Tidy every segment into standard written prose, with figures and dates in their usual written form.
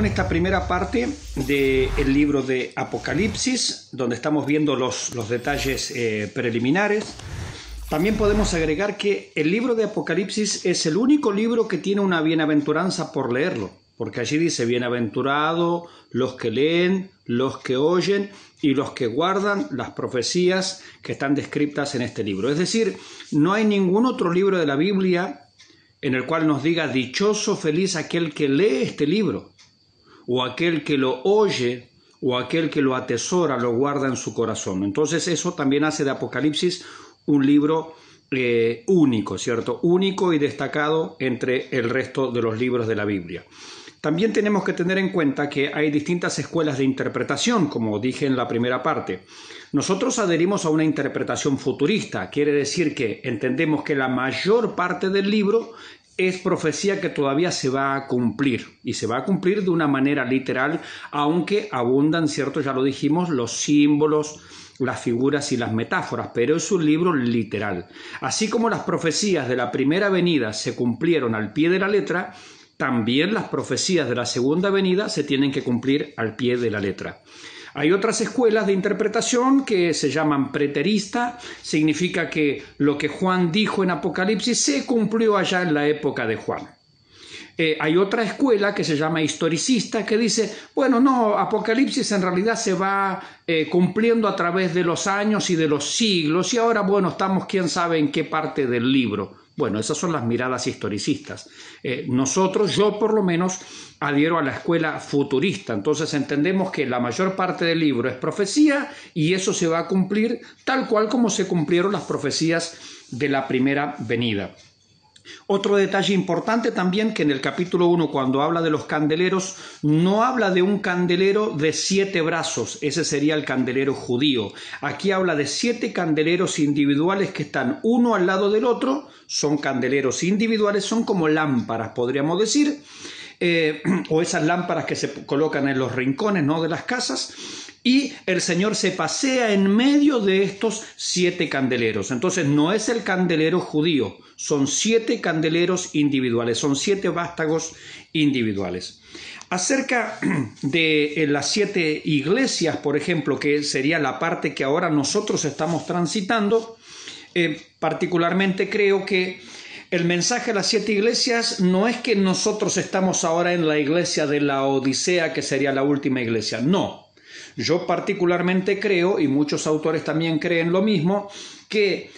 esta primera parte del libro de Apocalipsis, donde estamos viendo los detalles preliminares. También podemos agregar que el libro de Apocalipsis es el único libro que tiene una bienaventuranza por leerlo, porque allí dice: bienaventurado los que leen, los que oyen y los que guardan las profecías que están descritas en este libro. Es decir, no hay ningún otro libro de la Biblia en el cual nos diga: dichoso, feliz aquel que lee este libro, o aquel que lo oye, o aquel que lo atesora, lo guarda en su corazón. Entonces eso también hace de Apocalipsis un libro único, ¿cierto? Único y destacado entre el resto de los libros de la Biblia. También tenemos que tener en cuenta que hay distintas escuelas de interpretación, como dije en la primera parte. Nosotros adherimos a una interpretación futurista, quiere decir que entendemos que la mayor parte del libro es profecía que todavía se va a cumplir, y se va a cumplir de una manera literal, aunque abundan, ¿cierto? Ya lo dijimos, los símbolos, las figuras y las metáforas, pero es un libro literal. Así como las profecías de la primera venida se cumplieron al pie de la letra, también las profecías de la segunda venida se tienen que cumplir al pie de la letra. Hay otras escuelas de interpretación que se llaman preterista, significa que lo que Juan dijo en Apocalipsis se cumplió allá en la época de Juan. Hay otra escuela que se llama historicista que dice: bueno, no, Apocalipsis en realidad se va cumpliendo a través de los años y de los siglos, y ahora, bueno, estamos quién sabe en qué parte del libro. Bueno, esas son las miradas historicistas. Nosotros, yo por lo menos, adhiero a la escuela futurista. Entonces entendemos que la mayor parte del libro es profecía y eso se va a cumplir tal cual como se cumplieron las profecías de la primera venida. Otro detalle importante también, que en el capítulo 1, cuando habla de los candeleros, no habla de un candelero de 7 brazos, ese sería el candelero judío. Aquí habla de 7 candeleros individuales que están uno al lado del otro, son candeleros individuales, son como lámparas, podríamos decir, o esas lámparas que se colocan en los rincones, ¿no?, de las casas. Y el Señor se pasea en medio de estos 7 candeleros. Entonces no es el candelero judío, son 7 candeleros individuales, son 7 vástagos individuales. Acerca de las 7 iglesias, por ejemplo, que sería la parte que ahora nosotros estamos transitando, particularmente creo que el mensaje a las 7 iglesias no es que nosotros estamos ahora en la iglesia de la Odisea, que sería la última iglesia, no. Yo particularmente creo, y muchos autores también creen lo mismo, que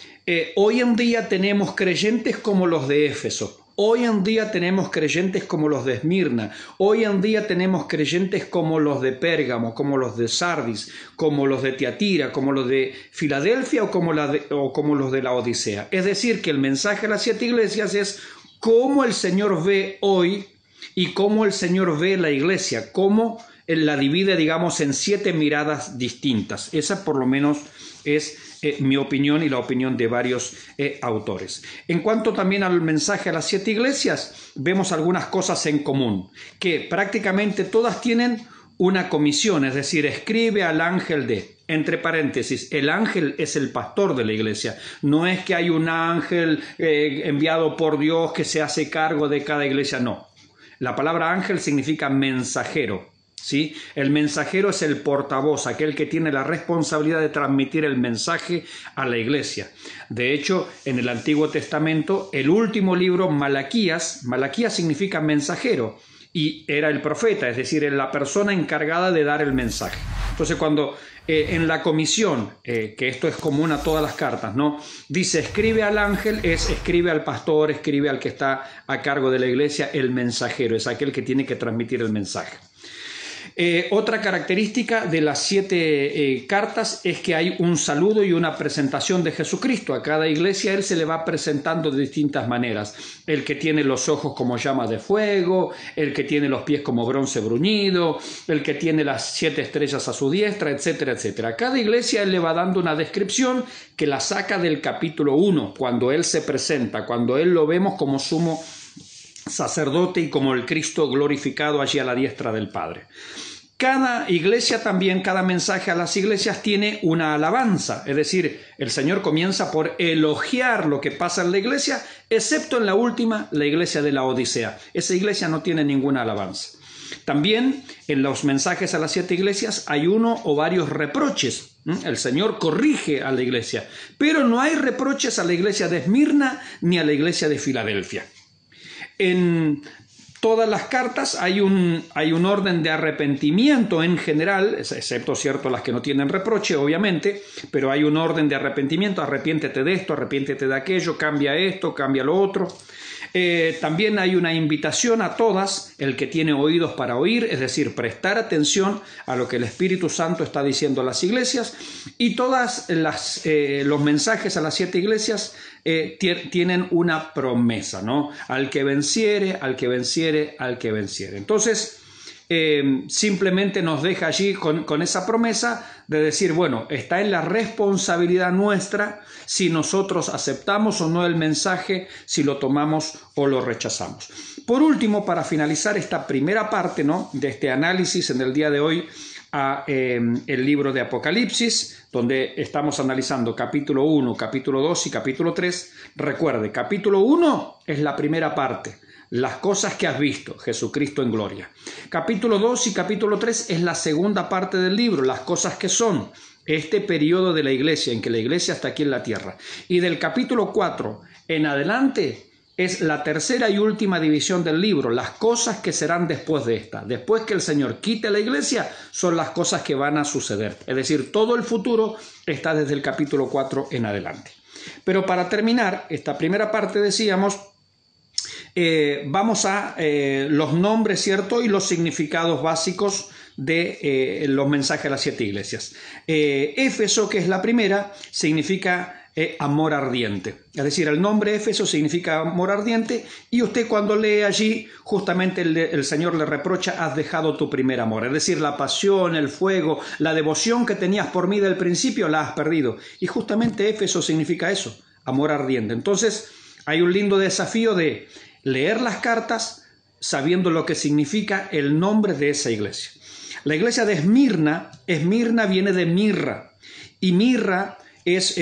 hoy en día tenemos creyentes como los de Éfeso, hoy en día tenemos creyentes como los de Esmirna, hoy en día tenemos creyentes como los de Pérgamo, como los de Sardis, como los de Tiatira, como los de Filadelfia o como los de la Odisea. Es decir, que el mensaje a las 7 iglesias es cómo el Señor ve hoy y cómo el Señor ve la iglesia, cómo la divide, digamos, en 7 miradas distintas. Esa por lo menos es mi opinión y la opinión de varios autores. En cuanto también al mensaje a las 7 iglesias, vemos algunas cosas en común, que prácticamente todas tienen una comisión, es decir, escribe al ángel de, entre paréntesis, el ángel es el pastor de la iglesia, no es que hay un ángel enviado por Dios que se hace cargo de cada iglesia, no. La palabra ángel significa mensajero. ¿Sí? El mensajero es el portavoz, aquel que tiene la responsabilidad de transmitir el mensaje a la iglesia. De hecho, en el Antiguo Testamento, el último libro, Malaquías significa mensajero, y era el profeta, es decir, era la persona encargada de dar el mensaje. Entonces, cuando en la comisión, que esto es común a todas las cartas, ¿no?, dice escribe al ángel, es escribe al pastor, escribe al que está a cargo de la iglesia, el mensajero, es aquel que tiene que transmitir el mensaje. Otra característica de las 7 cartas es que hay un saludo y una presentación de Jesucristo. A cada iglesia Él se le va presentando de distintas maneras. El que tiene los ojos como llamas de fuego, el que tiene los pies como bronce bruñido, el que tiene las 7 estrellas a su diestra, etcétera, etcétera. A cada iglesia Él le va dando una descripción que la saca del capítulo 1, cuando Él se presenta, cuando Él lo vemos como sumo sacerdote y como el Cristo glorificado allí a la diestra del Padre. Cada iglesia también, cada mensaje a las iglesias tiene una alabanza, es decir, el Señor comienza por elogiar lo que pasa en la iglesia, excepto en la última, la iglesia de la Odisea. Esa iglesia no tiene ninguna alabanza. También en los mensajes a las 7 iglesias hay uno o varios reproches. El Señor corrige a la iglesia, pero no hay reproches a la iglesia de Esmirna ni a la iglesia de Filadelfia. En todas las cartas hay un orden de arrepentimiento en general, excepto cierto las que no tienen reproche, obviamente, pero hay un orden de arrepentimiento: arrepiéntete de esto, arrepiéntete de aquello, cambia esto, cambia lo otro. También hay una invitación a todas, el que tiene oídos para oír, es decir, prestar atención a lo que el Espíritu Santo está diciendo a las iglesias, y todas los mensajes a las 7 iglesias tienen una promesa, ¿no? Al que venciere, al que venciere, al que venciere. Entonces, simplemente nos deja allí con esa promesa de decir, bueno, está en la responsabilidad nuestra si nosotros aceptamos o no el mensaje, si lo tomamos o lo rechazamos. Por último, para finalizar esta primera parte, ¿no?, de este análisis en el día de hoy el libro de Apocalipsis, donde estamos analizando capítulo 1, capítulo 2 y capítulo 3. Recuerde, capítulo 1 es la primera parte, las cosas que has visto, Jesucristo en gloria. Capítulo 2 y capítulo 3 es la segunda parte del libro, las cosas que son, este periodo de la iglesia, en que la iglesia está aquí en la tierra. Y del capítulo 4 en adelante es la tercera y última división del libro, las cosas que serán después de esta. Después que el Señor quite la iglesia, son las cosas que van a suceder. Es decir, todo el futuro está desde el capítulo 4 en adelante. Pero para terminar esta primera parte, decíamos, vamos a los nombres, ¿cierto?, y los significados básicos de los mensajes a las 7 iglesias. Éfeso, que es la primera, significa amor ardiente. Es decir, el nombre Éfeso significa amor ardiente, y usted cuando lee allí, justamente el Señor le reprocha: has dejado tu primer amor. Es decir, la pasión, el fuego, la devoción que tenías por mí del principio, la has perdido. Y justamente Éfeso significa eso, amor ardiente. Entonces, hay un lindo desafío de leer las cartas sabiendo lo que significa el nombre de esa iglesia. La iglesia de Esmirna viene de mirra, y mirra es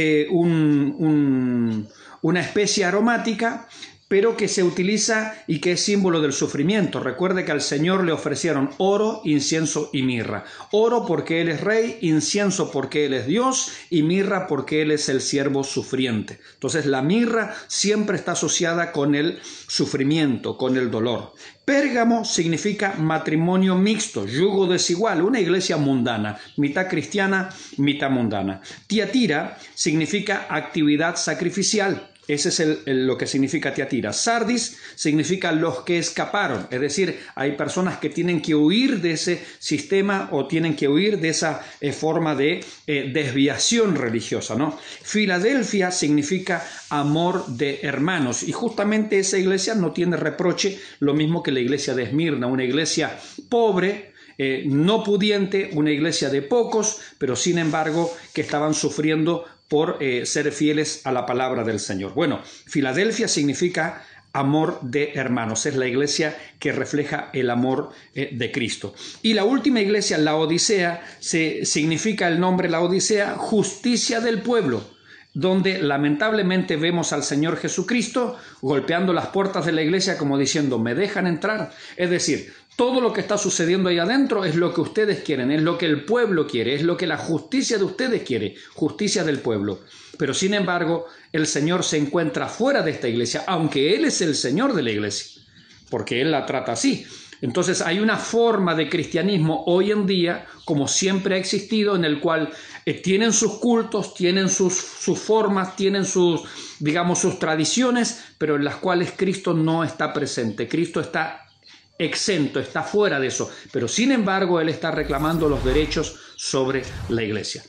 una especie aromática, pero que se utiliza y que es símbolo del sufrimiento. Recuerde que al Señor le ofrecieron oro, incienso y mirra. Oro porque Él es rey, incienso porque Él es Dios, y mirra porque Él es el siervo sufriente. Entonces la mirra siempre está asociada con el sufrimiento, con el dolor. Pérgamo significa matrimonio mixto, yugo desigual, una iglesia mundana, mitad cristiana, mitad mundana. Tiatira significa actividad sacrificial. Ese es lo que significa Tiatira. Sardis significa los que escaparon, es decir, hay personas que tienen que huir de ese sistema o tienen que huir de esa forma de desviación religiosa, ¿no? Filadelfia significa amor de hermanos, y justamente esa iglesia no tiene reproche, lo mismo que la iglesia de Esmirna, una iglesia pobre, no pudiente, una iglesia de pocos, pero sin embargo que estaban sufriendo por ser fieles a la palabra del Señor. Bueno, Filadelfia significa amor de hermanos, es la iglesia que refleja el amor de Cristo. Y la última iglesia, Laodicea, significa el nombre Laodicea, justicia del pueblo, donde lamentablemente vemos al Señor Jesucristo golpeando las puertas de la iglesia como diciendo: ¿me dejan entrar? Es decir, todo lo que está sucediendo ahí adentro es lo que ustedes quieren, es lo que el pueblo quiere, es lo que la justicia de ustedes quiere, justicia del pueblo. Pero sin embargo, el Señor se encuentra fuera de esta iglesia, aunque Él es el Señor de la iglesia, porque Él la trata así. Entonces hay una forma de cristianismo hoy en día, como siempre ha existido, en el cual tienen sus cultos, tienen sus formas, tienen sus tradiciones, pero en las cuales Cristo no está presente. Cristo está exento, está fuera de eso, pero sin embargo Él está reclamando los derechos sobre la iglesia.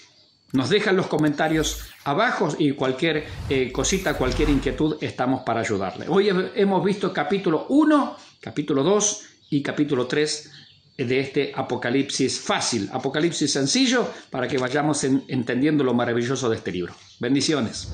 Nos dejan los comentarios abajo y cualquier cosita, cualquier inquietud, estamos para ayudarle. Hoy hemos visto capítulo 1, capítulo 2 y capítulo 3 de este Apocalipsis fácil, Apocalipsis sencillo, para que vayamos entendiendo lo maravilloso de este libro. Bendiciones.